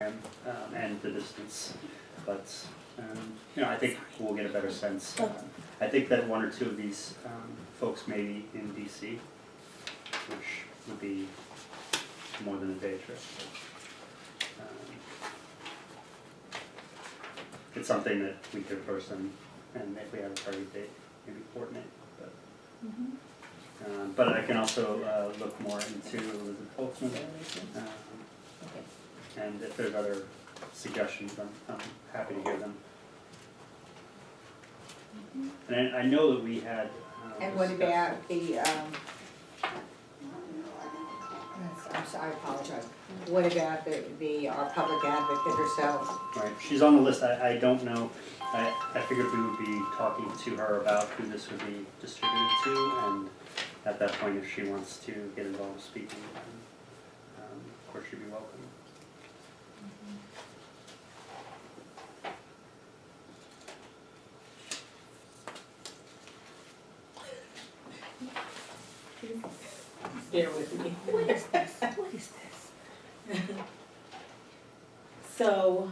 and the distance. But I think we'll get a better sense. I think that one or two of these folks may be in DC, which would be more than a day trip. It's something that we could person, and if we have a target date, maybe coordinate. But I can also look more into Elizabeth Holtzman. And if there's other suggestions, I'm happy to hear them. And I know that we had. And what about the, I apologize. What about our public advocate herself? Right, she's on the list. I don't know. I figured we would be talking to her about who this would be distributed to, and at that point, if she wants to get involved with speaking, then of course she'd be welcome. Bear with me. What is this? What is this? So,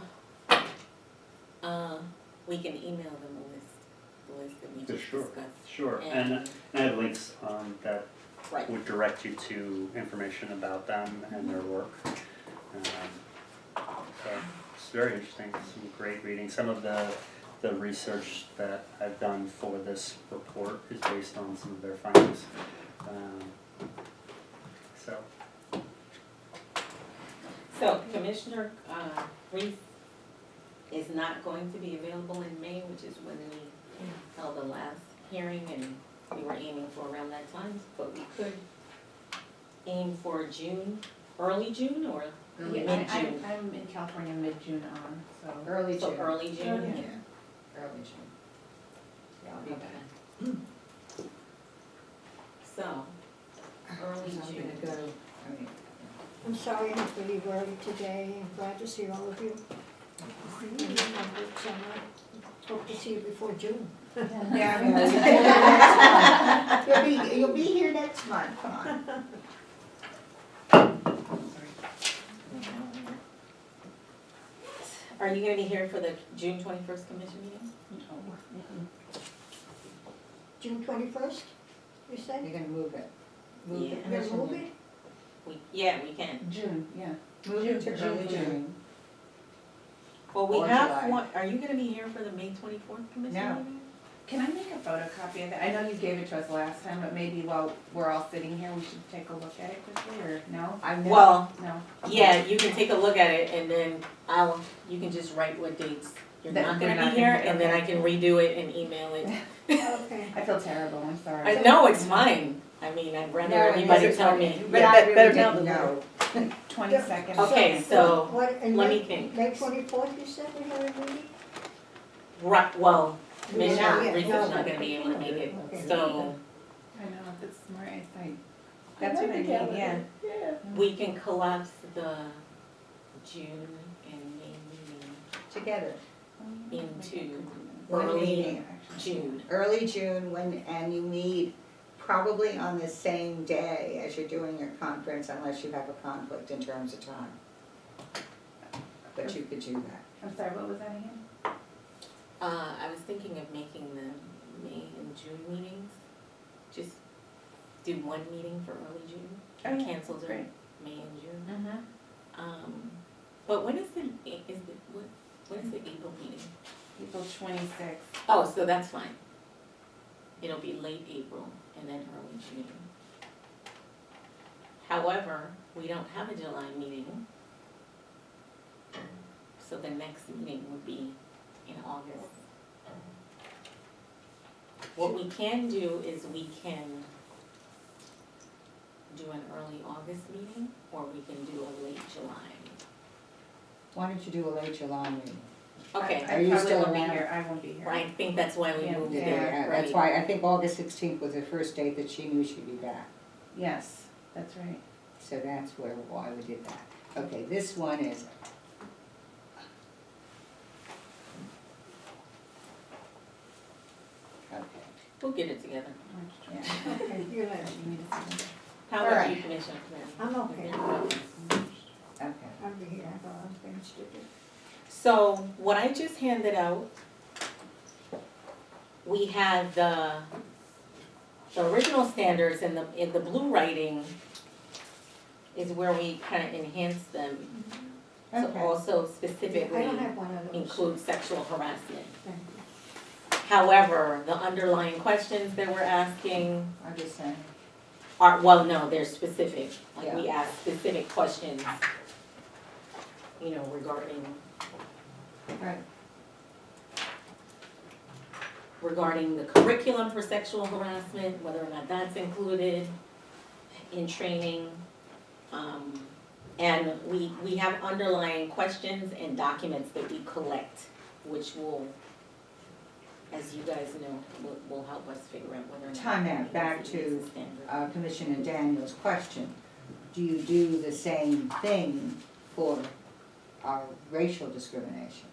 we can email them the list that we just discussed. Sure, and I have links that Right. would direct you to information about them and their work. So it's very interesting, some great reading. Some of the research that I've done for this report is based on some of their findings. So Commissioner Reese is not going to be available in May, which is when we held the last hearing, and we were aiming for around that time, but we could aim for June, early June or mid-June? I'm in California mid-June on, so. Early June. So early June? Yeah, early June. Yeah, I'll be back. Okay. So, early So I'm June. gonna go, I'm sorry I have to leave early today, I'm glad to see all of you. And have a good summer. Hope to see you before June. Yeah, you'll be here next month, come on. Are you gonna be here for the June 21st commission meeting? June 21st, you said? You're gonna move it. Move the Yeah. You're commission. gonna move it? Yeah, we can. June, yeah. Move it to June. early June. Well, we Or have July. one, are you gonna be here for the May 24th commission No. meeting? Can I make a photocopy of it? I know you gave it to us last time, but maybe while we're all sitting here, we should take a look at it quickly, or no? I know. Well, No? yeah, you can take a look at it and then you can just write what dates you're That not we're gonna not be here, gonna be- and then I okay. can redo it and email it. Okay. I feel terrible, I'm sorry. No, it's fine. I mean, I'd rather No, it everybody isn't tell okay. me. But Yeah. I really better tell didn't the know. 22nd. Okay, so, What, and let me May, think. May 24th, you said we had a meeting? Right, well, Commissioner Yeah, Reese is no. not gonna be able to make it, Okay. so I know, that's smart, that's what I mean, yeah. we can collapse the June and May meeting Together. into One early meeting. June. Early June, and you meet probably on the same day as you're doing your conference, unless you have a conflict in terms of time. But you could do that. I'm sorry, what was that again? I was thinking of making the May and June meetings, just do one meeting for early June, Oh, and yeah, cancel the great. May and June. Mm-hmm. But when is the April meeting? April 26th. Oh, so that's fine. It'll be late April and then early June. However, we don't have a July meeting, so the next meeting would be in August. What we can do is we can do an early August meeting, or we can do a late July. Why don't you do a late July meeting? Okay, Are you I still probably won't around? be here, I won't be here. I think that's why we Yeah. moved it, Yeah, that's right? why, I think August 16th was the first date that she knew she'd be back. Yes, that's right. So that's why we did that. Okay, this one is, okay, We'll get it together. yeah. Okay, you're late. You need to see How All about right. you, Commissioner? I'm okay. Okay. I'll be here, I have a lot of things to do. So what I just handed out, we had the original standards in the blue writing is where we kind of enhanced them to Okay. also I specifically don't have one of those. include sexual harassment. Thank you. However, the underlying questions that we're asking I'm just saying, are, well, no, they're specific. Like we Yeah. ask specific questions, you know, regarding right, regarding the curriculum for sexual harassment, whether or not that's included in training. And we have underlying questions and documents that we collect, which will, as you guys know, will help us figure out whether or not. Time out, back it meets to, the standard. Commissioner Daniels' question. Do you do the same thing for our racial discrimination?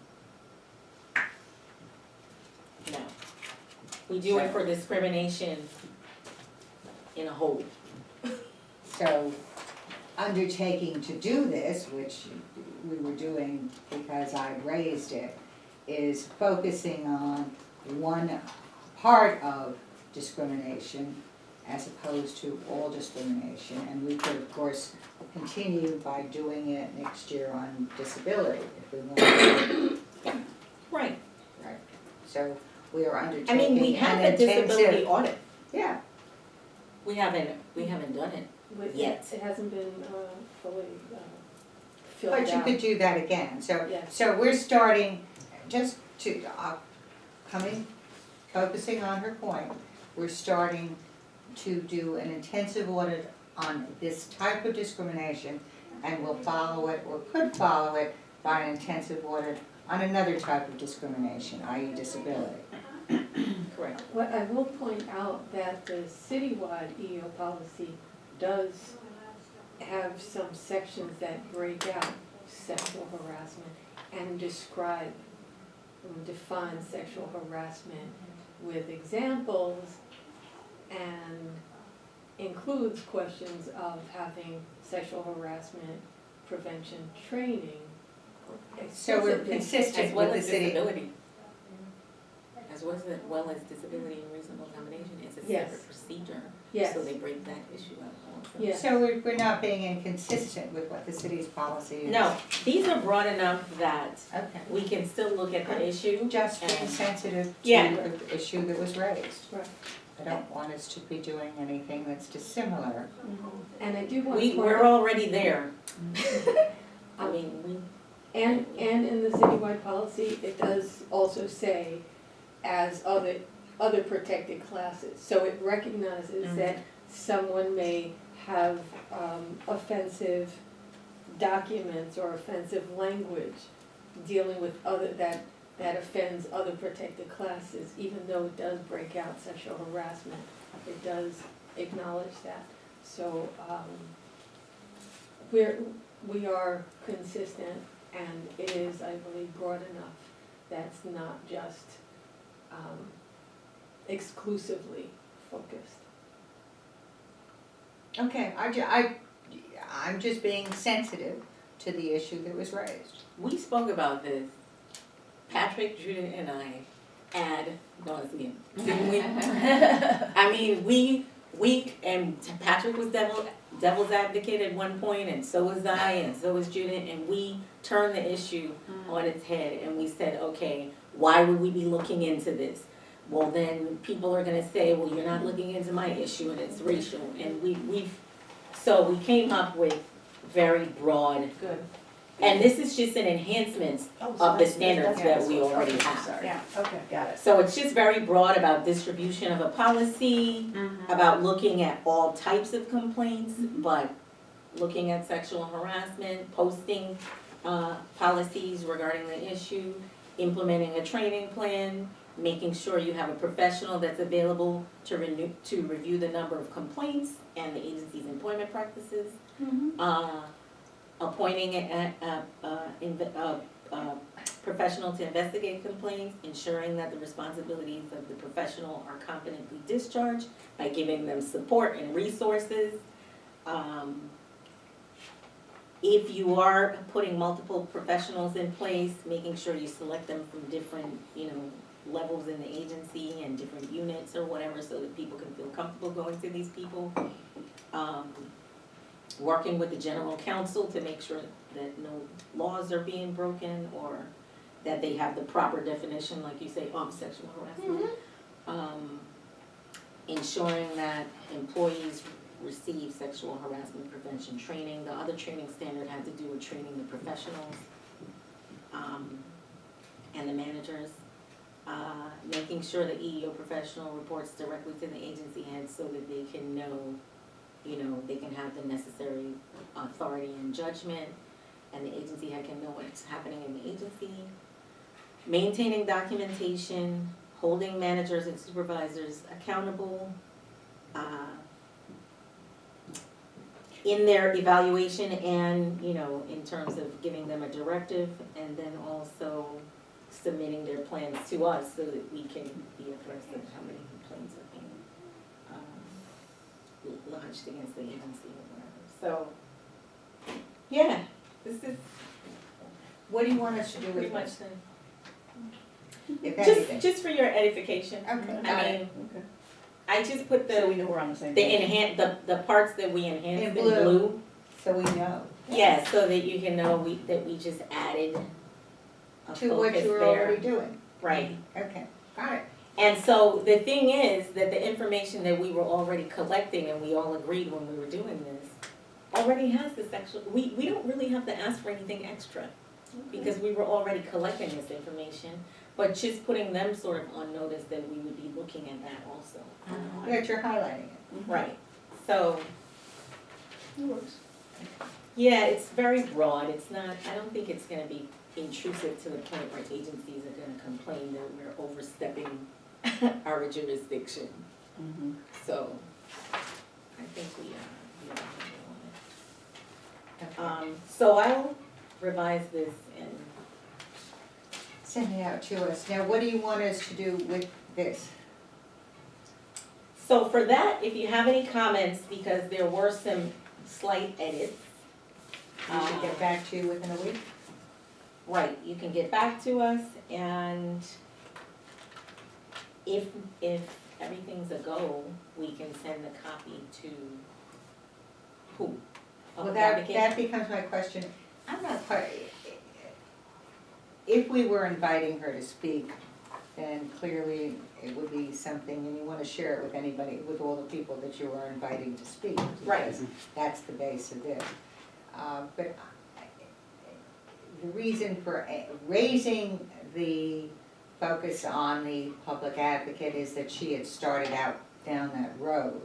No. We do it for discrimination in a whole. So undertaking to do this, which we were doing because I raised it, is focusing on one part of discrimination as opposed to all discrimination. And we could, of course, continue by doing it next year on disability if we wanted. Right. Right. So we are I undertaking mean, we have an a disability intensive. audit. Yeah, We haven't done it. But Yet. it hasn't been fully filled but you out. could do that again. So Yes. So we're starting, just to, focusing on her point, we're starting to do an intensive audit on this type of discrimination, and we'll follow it, or could follow it, by an intensive audit on another type of discrimination, i.e. disability. Correct. Well, I will point out that the citywide EO policy does have some sections that break out sexual harassment and describe, define sexual harassment with examples and includes questions of having sexual harassment prevention training. So we're explicitly. consistent As well with the as city. disability. As well as disability and reasonable accommodation is a Yes. separate procedure. Yes, So they break that issue out also. yes. So we're not being inconsistent with what the city's policy is. No, these are broad enough that Okay. we can still look at the issue. Just being and- sensitive to Yeah. the issue that was raised. Right. I don't want us to be doing anything that's dissimilar. And I do want to point We're out, already there. I mean, and in the citywide policy, it does also say as other protected classes. So it recognizes Mhm. that someone may have offensive documents or offensive language dealing with that offends other protected classes, even though it does break out sexual harassment. It does acknowledge that. So, we are consistent, and it is, I believe, broad enough that's not just, exclusively focused. Okay, I'm just being sensitive to the issue that was raised. we spoke about this, Patrick, Judith, and I, ad nauseam, didn't we? I mean, and Patrick was devil's advocate at one point, and so was I, and so was Judith, and we turned the issue on its head, and we said, okay, why would we be looking into this? Well, then people are gonna say, well, you're not looking into my issue, and it's racial, and so we came up with very broad, Good. and this is just an enhancement of the standards that we already have. Yeah, okay, got it. So it's just very broad about distribution of a policy, about looking at all types of complaints, but looking at sexual harassment, posting policies regarding the issue, implementing a training plan, making sure you have a professional that's available to review the number of complaints and the agency's employment practices, appointing a professional to investigate complaints, ensuring that the responsibilities of the professional are competently discharged by giving them support and resources. if you are putting multiple professionals in place, making sure you select them from different, levels in the agency and different units or whatever, so that people can feel comfortable going to these people. Working with the general counsel to make sure that no laws are being broken, or that they have the proper definition, like you say, of sexual harassment. Ensuring that employees receive sexual harassment prevention training. The other training standard had to do with training the professionals, and the managers. Making sure the EEO professional reports directly to the agency head so that they can know, they can have the necessary authority and judgment, and the agency head can know what's happening in the agency. Maintaining documentation, holding managers and supervisors accountable, in their evaluation and, in terms of giving them a directive, and then also submitting their plans to us so that we can be abreast of how many complaints are being lodged against the agency or whatever. So, yeah, this is What do you want us to do pretty with much this, the, if anything? just for your edification. Okay, I mean, I just put So we the know we're on the same the page. the parts that we enhanced In in blue. blue. So we know. Yeah, so that you can know that we just added a To what focus you were there. already doing. Right. Okay, got it. And so the thing is that the information that we were already collecting, and we all agreed when we were doing this, already has the sexual, we don't really have to ask for anything extra, because we were already collecting this information, but just putting them sort of on notice that we would be looking at that also. That you're highlighting it. Right, so, It works. yeah, it's very broad, it's not, I don't think it's gonna be intrusive to the point where agencies are gonna complain that we're overstepping our jurisdiction. Mhm. So, I think we are on it. So I'll revise this and, Send it out to us. Now, what do you want us to do with this? so for that, if you have any comments, because there were some slight edits. We should get back to you within a week? Right, you can get back to us, and if everything's a go, we can send the copy to who? Well, Public that advocate? becomes my question. I'm not quite, if we were inviting her to speak, then clearly it would be something, and you want to share it with anybody, with all the people that you are inviting to speak. Right. Because that's the base of this. But the reason for raising the focus on the public advocate is that she had started out down that road.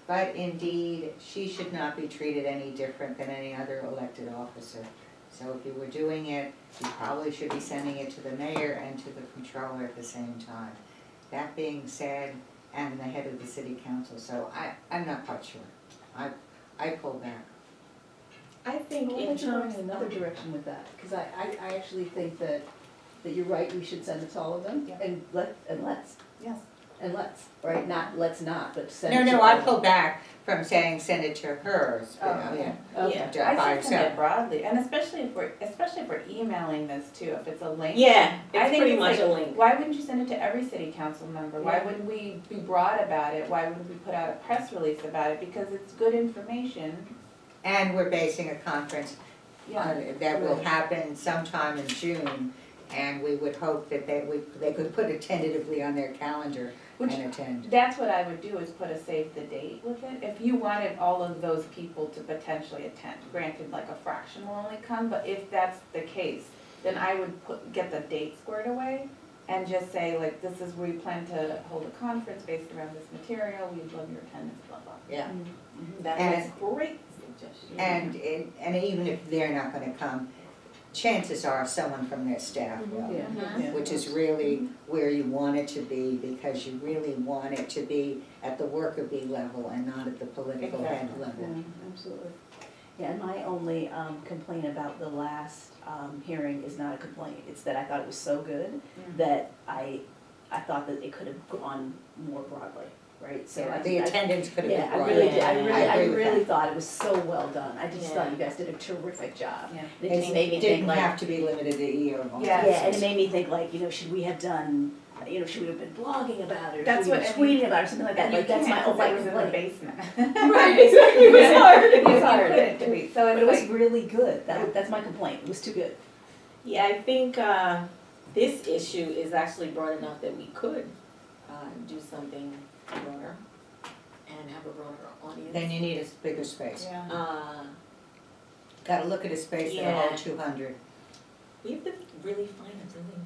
But indeed, she should not be treated any different than any other elected officer. So if you were doing it, you probably should be sending it to the mayor and to the controller at the same time. That being said, and the head of the city council, so I'm not quite sure. I pull back. I think Well, in let's go terms in another direction with that, because I actually think that you're right, we should send it to all of them, Yeah. and let's, Yes. and let's, right, let's not, but send No, it to no, all I of them. pull back from saying send it to her, Oh, yeah. Okay. Yeah. By I should send herself. it broadly, and especially if we're emailing this too, if it's a link. Yeah, I it's think pretty it's much a like, link. why wouldn't you send it to every city council member? Why Yeah. wouldn't we be broad about it? Why wouldn't we put out a press release about it? Because it's good information. And we're basing a conference that will Right. happen sometime in June, and we would hope that they could put it tentatively on their calendar Which- and attend. That's what I would do, is put a save the date with it. If you wanted all of those people to potentially attend, granted, like a fraction will only come, but if that's the case, then I would get the date squared away and just say, like, this is where we plan to hold a conference based around this material, we'd love your attendance, blah, blah. Yeah, That's And- a great suggestion. and even if they're not gonna come, chances are someone from their staff will. Yeah, Mhm. yeah. Which is really where you want it to be, because you really want it to be at the worker bee level and not at the political head Exactly. level. Yeah, absolutely. Yeah, and my only complaint about the last hearing is not a complaint, it's that I thought it was so good that I thought that it could have gone more broadly. right? So I The think, attendance could have been yeah, I brought really, in. did. I agree with really that. thought it was so well done. I just thought Yeah. you guys did a terrific job. Yeah. It just made me think Didn't like, have to be limited to EO. Yeah. yeah, and it made me think like, should we have done, should we have been blogging about it, or That's should we what- have been tweeting about it, or something like that, And you like, that's my, can't, 'cause like, it was in the basement. Right, exactly, it was hard, it was You hard. couldn't delete, so but it was it's really good, that's my complaint, it was too good. Yeah, I think, this issue is actually broad enough that we could, do something broader and have a broader audience. Then you need a bigger space. yeah. Gotta look at a space that'll hold Yeah. 200. We have to really find a really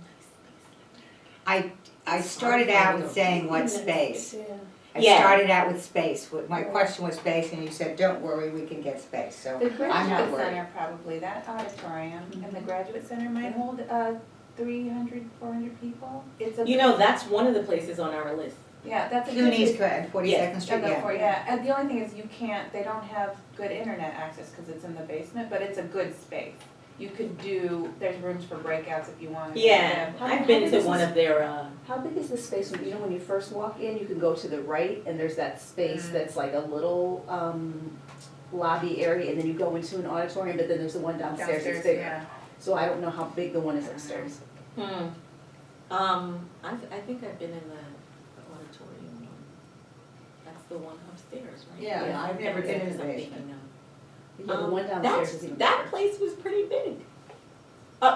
nice space. I started out with saying what space. I Yeah. started out with space. My question was space, and you said, don't worry, we can get space, so The I'm not graduate worried. center probably, that auditorium and the graduate center might hold 300, 400 people. It's a. That's one of the places on our list. Yeah, that's a good. Cooney's and 42nd Street, And the yeah. yeah, and the only thing is they don't have good internet access because it's in the basement, but it's a good space. You could there's rooms for breakouts if you want. Yeah, How- I've how been big to is one this? of their, How big is the space, when you first walk in, you can go to the right, and there's that space that's like a little, lobby area, and then you go into an auditorium, but then there's the one downstairs that's bigger. Yeah. So I don't know how big the one is upstairs. I think I've been in the auditorium one. That's the one upstairs, right? Yeah, I've never been in the That's what I'm basement. thinking of. Yeah, the one downstairs is even bigger. That place was pretty big.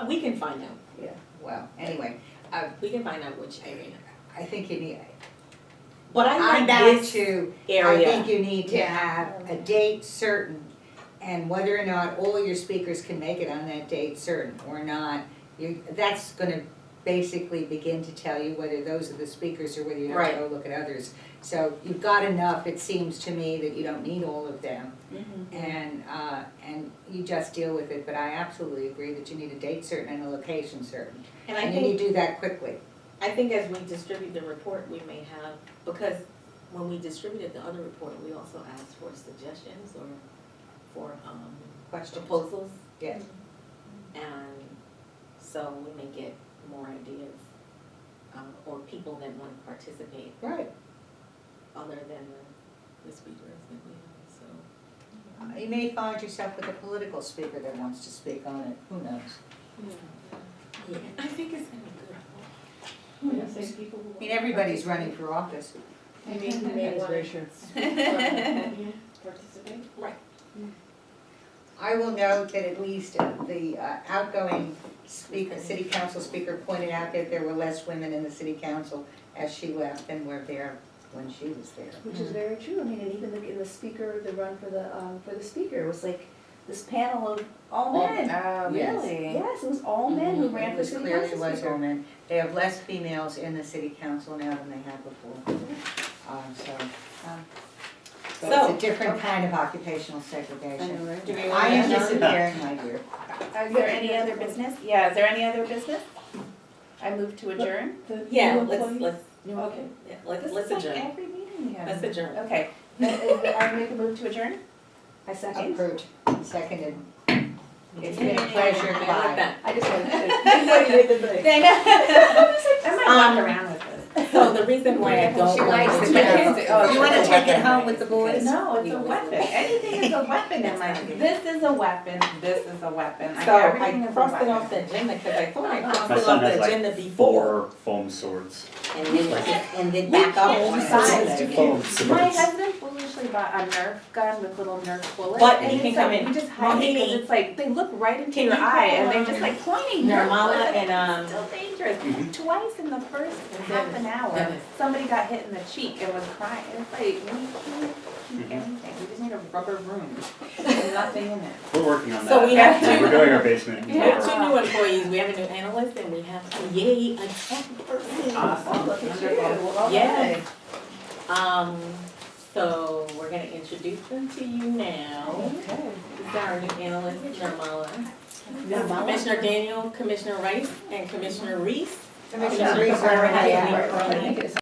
We can find out, Yeah. Well, anyway, we can find out which area. I think you need, But I I'm like back this to, I area. think you need to Yeah. have a date certain, and whether or not all your speakers can make it on that date certain or not, that's gonna basically begin to tell you whether those are the speakers or whether you have Right. to go look at others. So you've got enough, it seems to me, that you don't need all of them, and you just deal with it, but I absolutely agree that you need a date certain and a location certain, And I and you need think, to do that quickly. I think as we distribute the report, we may have, because when we distributed the other report, we also asked for suggestions or for, Questions? proposals. Yes. And so we may get more ideas, or people that want to participate Right. other than the speakers that we have, so. You may find yourself with a political speaker that wants to speak on it, who knows? Yeah, I think it's gonna be good. I mean, everybody's running for office. Maybe That is very true. participate. Right. I will note that at least the outgoing speaker, city council speaker pointed out that there were less women in the city council as she left than were there when she was there. Which is very true, I mean, and even in the speaker, the run for the speaker, it was like this panel of all men. Oh, Yes. really? Yes, it was all men who ran It for was city clearly council was all speaker. men. They have less females in the city council now than they had before. So So- it's a different kind of occupational I segregation. know, right? Do we I want am to disappearing, my dear. Is there any other business? Yeah, is there any other business? I move to adjourn. Yeah, let's, Okay. yeah, let's This is like adjourn. every meeting we have. Let's adjourn. Okay, I make a move to adjourn? I second. Approved, seconded. It's been a pleasure, I like bye. that. I just wanted to, everybody made the thing. I know. I might walk around with this. So the reason why I don't She want likes to the do kids. it- Oh, You wanna it's a take it weapon. home with the boys? No, it's a weapon. Anything is a weapon in my, this is a weapon, this is a weapon. So Everything I is a crossed it weapon. off the agenda because I thought I crossed My it son off the has like agenda before. 4 foam swords. And then back up on the Besides, side. Foam My swords. husband foolishly bought a Nerf gun with little Nerf bullets. But and you can it's come like, in. you just hide it because Mohini. it's like, they look right into Can your you eye call, and they're just like pointing Nerf Nirmala bullets. and, It's still dangerous. Mhm. Twice in the first half an hour, Dennis. somebody got hit in the cheek and was crying. It's like, we can't keep anything. We just need a rubber room. There's nothing in it. We're working on that. So we have We're two, doing our basement. we have 2 new employees. We have a new analyst and we have, yay, a tech person. Awesome. Look at you. Wonderful. Well, Yes. So we're gonna introduce them to you now. Okay. This is our new analyst, Nirmala. Nirmala. Commissioner Daniel, Commissioner Rice, and Commissioner Reese. Commissioner Reese already Commissioner had Reese. it. Right, right.